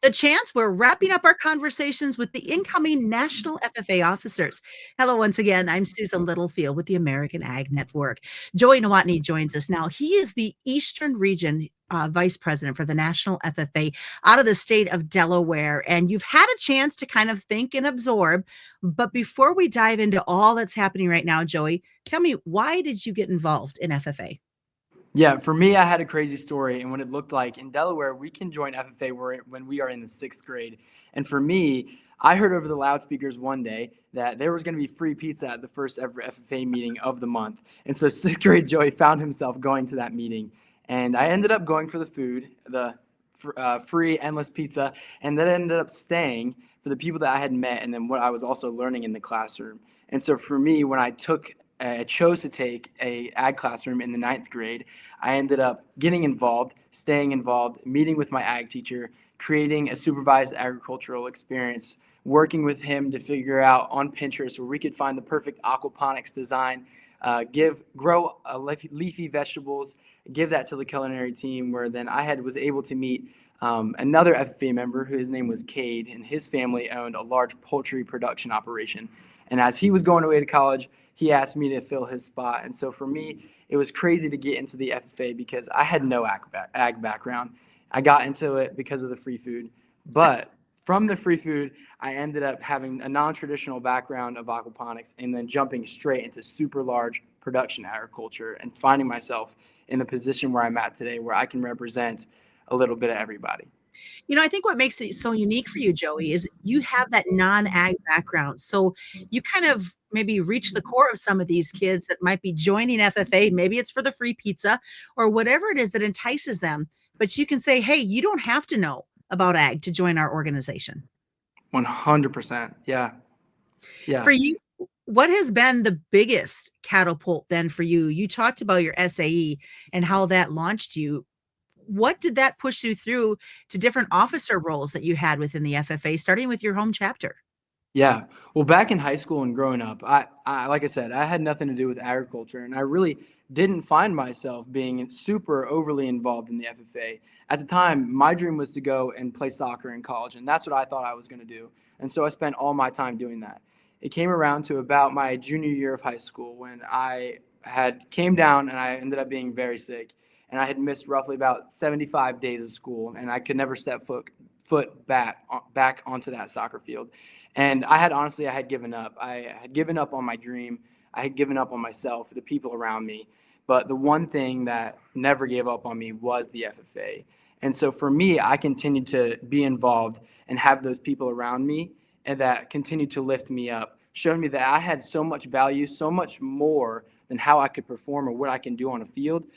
the chance. We're wrapping up our conversations with the incoming National FFA officers. Hello, once again. I'm Susan Littlefield with the American Ag Network. Joey Nowotny joins us now. He is the Eastern Region Vice President for the National FFA out of the state of Delaware. And you've had a chance to kind of think and absorb. But before we dive into all that's happening right now, Joey, tell me, why did you get involved in FFA? Yeah, for me, I had a crazy story. And what it looked like in Delaware, we can join FFA when we are in the 6th grade. And for me, I heard over the loudspeakers one day that there was going to be free pizza at the first ever FFA meeting of the month. And so 6th grade Joey found himself going to that meeting. And I ended up going for the food, the free endless pizza, and then I ended up staying for the people that I had met and then what I was also learning in the classroom. And so for me, when I chose to take a ag classroom in the 9th grade, I ended up getting involved, staying involved, meeting with my ag teacher, creating a supervised agricultural experience, working with him to figure out on Pinterest where we could find the perfect aquaponics design, grow leafy vegetables, give that to the culinary team, where then was able to meet another FFA member whose name was Cade, and his family owned a large poultry production operation. And as he was going away to college, he asked me to fill his spot. And so for me, it was crazy to get into the FFA because I had no ag background. I got into it because of the free food. But from the free food, I ended up having a non-traditional background of aquaponics and then jumping straight into super large production agriculture and finding myself in the position where I'm at today, where I can represent a little bit of everybody. I think what makes it so unique for you, Joey, is you have that non-ag background. So you kind of maybe reach the core of some of these kids that might be joining FFA. Maybe it's for the free pizza or whatever it is that entices them. But you can say, hey, you don't have to know about ag to join our organization. 100%. Yeah. Yeah. For you, what has been the biggest catapult then for you? You talked about your SAE and how that launched you. What did that push you through to different officer roles that you had within the FFA, starting with your home chapter? Yeah. Well, back in high school and growing up, I like I said, I had nothing to do with agriculture, and I really didn't find myself being super overly involved in the FFA. At the time, my dream was to go and play soccer in college, and that's what I thought I was going to do. And so I spent all my time doing that. It came around to about my junior year of high school when I came down and I ended up being very sick. And I had missed roughly about 75 days of school, and I could never step foot back onto that soccer field. And I had given up. I had given up on my dream. I had given up on myself, the people around me. But the one thing that never gave up on me was the FFA. And so for me, I continued to be involved and have those people around me and that continued to lift me up, showed me that I had so much value, so much more than how I could perform or what I can do on a field,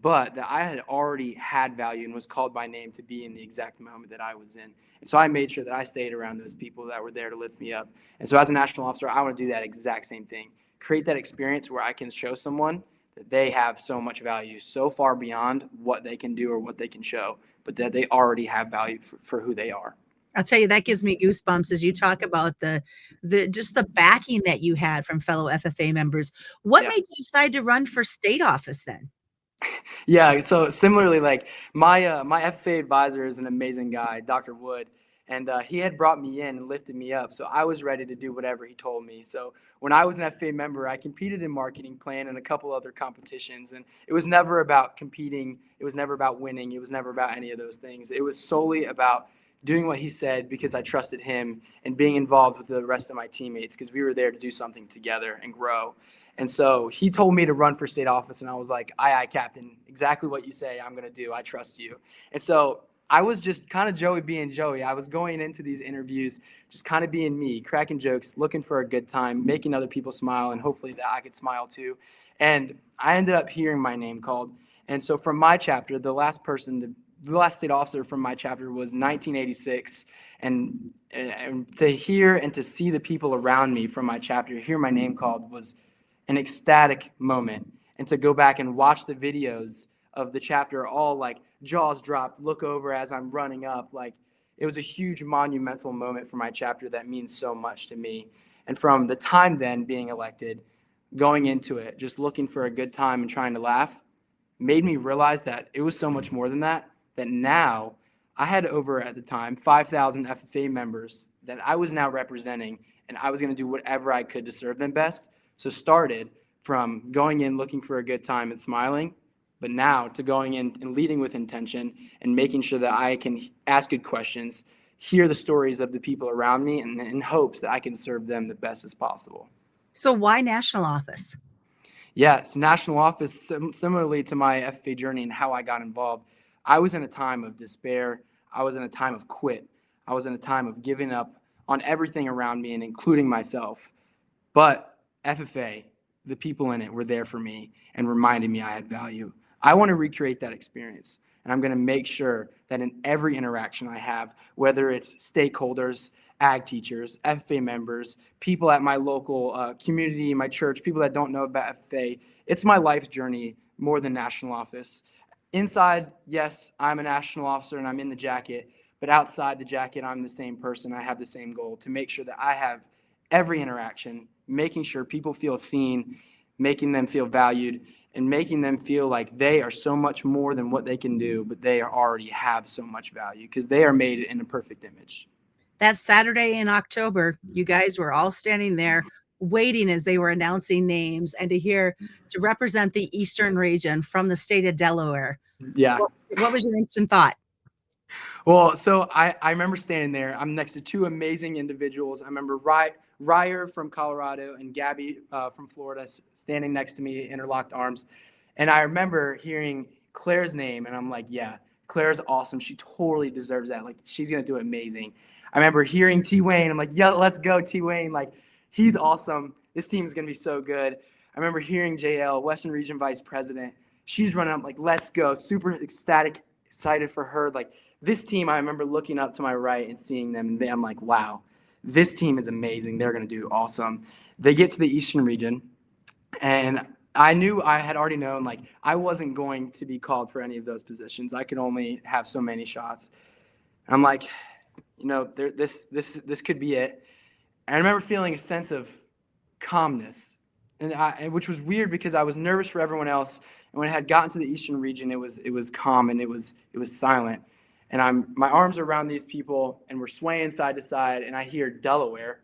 but that I had already had value and was called by name to be in the exact moment that I was in. And so I made sure that I stayed around those people that were there to lift me up. And so as a national officer, I want to do that exact same thing. Create that experience where I can show someone that they have so much value, so far beyond what they can do or what they can show, but that they already have value for who they are. I'll tell you, that gives me goosebumps as you talk about the just the backing that you had from fellow FFA members. What made you decide to run for state office then? Yeah, so similarly, like my FFA advisor is an amazing guy, Dr. Wood, and he had brought me in and lifted me up. So I was ready to do whatever he told me. So when I was an FFA member, I competed in marketing plan and a couple other competitions, and it was never about competing. It was never about winning. It was never about any of those things. It was solely about doing what he said because I trusted him and being involved with the rest of my teammates because we were there to do something together and grow. And so he told me to run for state office, and I was like, aye, Captain, exactly what you say I'm going to do. I trust you. And so I was just kind of Joey being Joey. I was going into these interviews just kind of being me, cracking jokes, looking for a good time, making other people smile, and hopefully that I could smile too. And I ended up hearing my name called. And so from my chapter, the last state officer from my chapter was 1986. And to hear and to see the people around me from my chapter hear my name called was an ecstatic moment. And to go back and watch the videos of the chapter all like jaws dropped, look over as I'm running up, like it was a huge monumental moment for my chapter that means so much to me. And from the time then being elected, going into it, just looking for a good time and trying to laugh, made me realize that it was so much more than that, that now I had over at the time 5,000 FFA members that I was now representing, and I was going to do whatever I could to serve them best. So started from going in looking for a good time and smiling, but now to going in and leading with intention and making sure that I can ask good questions, hear the stories of the people around me, and in hopes that I can serve them the best as possible. So why national office? Yes, national office, similarly to my FFA journey and how I got involved, I was in a time of despair. I was in a time of quit. I was in a time of giving up on everything around me and including myself. But FFA, the people in it were there for me and reminded me I had value. I want to recreate that experience. And I'm going to make sure that in every interaction I have, whether it's stakeholders, ag teachers, FFA members, people at my local community, my church, people that don't know about FFA, it's my life journey more than national office. Inside, yes, I'm a national officer and I'm in the jacket, but outside the jacket, I'm the same person. I have the same goal to make sure that I have every interaction, making sure people feel seen, making them feel valued, and making them feel like they are so much more than what they can do, but they already have so much value because they are made in a perfect image. That Saturday in October, you guys were all standing there waiting as they were announcing names and to represent the Eastern region from the state of Delaware. Yeah. What was your instant thought? Well, so I remember standing there. I'm next to two amazing individuals. I remember Ryer from Colorado and Gabby from Florida standing next to me, interlocked arms. And I remember hearing Claire's name, and I'm like, yeah, Claire's awesome. She totally deserves that. Like, she's going to do amazing. I remember hearing T. Wayne. I'm like, yeah, let's go, T. Wayne. Like, he's awesome. This team is going to be so good. I remember hearing JL, Western Region Vice President. She's running up like, let's go. Super ecstatic, excited for her. Like, this team, I remember looking up to my right and seeing them, and I'm like, wow, this team is amazing. They're going to do awesome. They get to the Eastern region, and I knew I had already known, like, I wasn't going to be called for any of those positions. I could only have so many shots. I'm like, you know, this could be it. And I remember feeling a sense of calmness, and which was weird because I was nervous for everyone else. And when I had gotten to the Eastern region, it was calm and it was silent. And my arms are around these people, and we're swaying side to side, and I hear Delaware.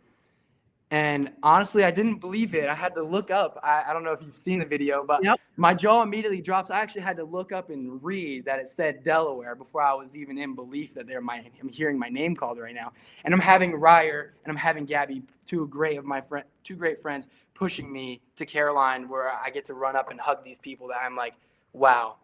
And honestly, I didn't believe it. I had to look up. I don't know if you've seen the video, but Yep. My jaw immediately drops. I actually had to look up and read that it said Delaware before I was even in belief that I'm hearing my name called right now. And I'm having Ryer and I'm having Gabby, two great friends, pushing me to Caroline, where I get to run up and hug these people that I'm like, wow.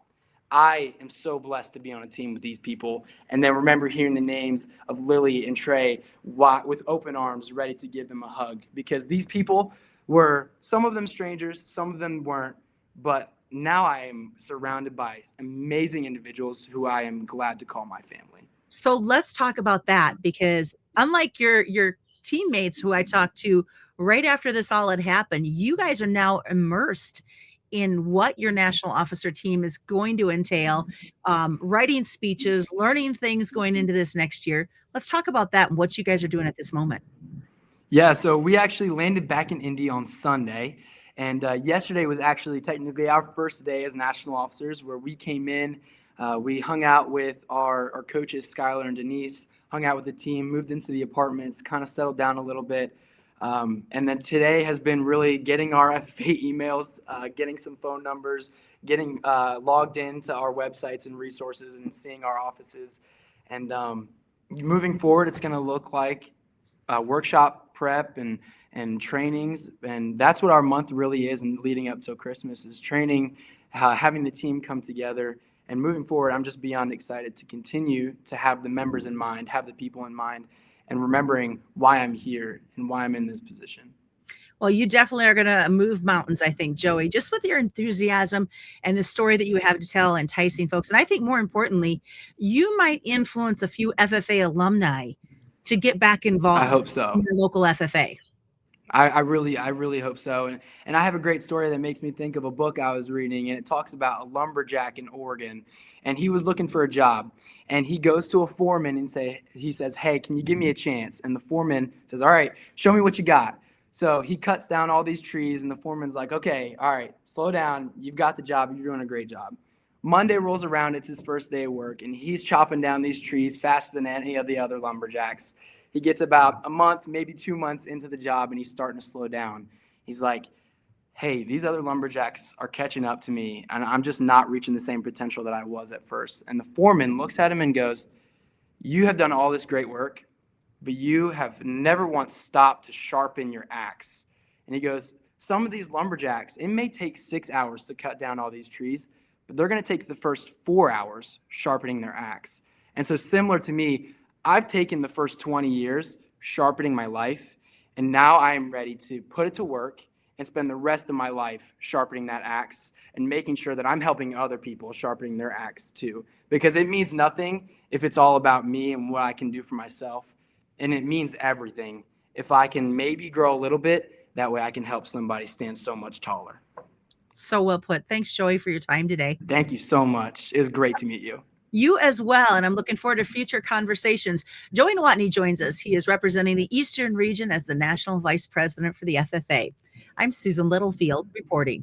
I am so blessed to be on a team with these people. And then remember hearing the names of Lily and Trey with open arms, ready to give them a hug. Because these people were, some of them strangers, some of them weren't. But now I am surrounded by amazing individuals who I am glad to call my family. So let's talk about that, because unlike your teammates who I talked to right after this all had happened, you guys are now immersed in what your national officer team is going to entail, writing speeches, learning things going into this next year. Let's talk about that and what you guys are doing at this moment. Yeah, so we actually landed back in Indy on Sunday. And yesterday was actually technically our first day as national officers, where we came in, we hung out with our coaches, Skylar and Denise, hung out with the team, moved into the apartments, kind of settled down a little bit. And then today has been really getting our FFA emails, getting some phone numbers, getting logged into our websites and resources and seeing our offices. And moving forward, it's going to look like workshop prep and trainings. And that's what our month really is, and leading up till Christmas is training, having the team come together. And moving forward, I'm just beyond excited to continue to have the members in mind, have the people in mind, and remembering why I'm here and why I'm in this position. Well, you definitely are going to move mountains, I think, Joey, just with your enthusiasm and the story that you have to tell, enticing folks. And I think more importantly, you might influence a few FFA alumni to get back involved. I hope so. In your local FFA. I really hope so. And I have a great story that makes me think of a book I was reading, and it talks about a lumberjack in Oregon, and he was looking for a job, and he goes to a foreman and he says, hey, can you give me a chance? And the foreman says, all right, show me what you got. So he cuts down all these trees, and the foreman's like, okay, all right, slow down. You've got the job. You're doing a great job. Monday rolls around, it's his first day of work, and he's chopping down these trees faster than any of the other lumberjacks. He gets about a month, maybe 2 months into the job, and he's starting to slow down. He's like, hey, these other lumberjacks are catching up to me, and I'm just not reaching the same potential that I was at first. And the foreman looks at him and goes, you have done all this great work, but you have never once stopped to sharpen your axe. And he goes, some of these lumberjacks, it may take 6 hours to cut down all these trees, but they're going to take the first 4 hours sharpening their axe. And so similar to me, I've taken the first 20 years sharpening my life, and now I am ready to put it to work and spend the rest of my life sharpening that axe and making sure that I'm helping other people sharpening their axe too. Because it means nothing if it's all about me and what I can do for myself. And it means everything if I can maybe grow a little bit, that way I can help somebody stand so much taller. So well put. Thanks, Joey, for your time today. Thank you so much. It was great to meet you. You as well, and I'm looking forward to future conversations. Joey Nowotny joins us. He is representing the Eastern region as the National Vice President for the FFA. I'm Susan Littlefield reporting.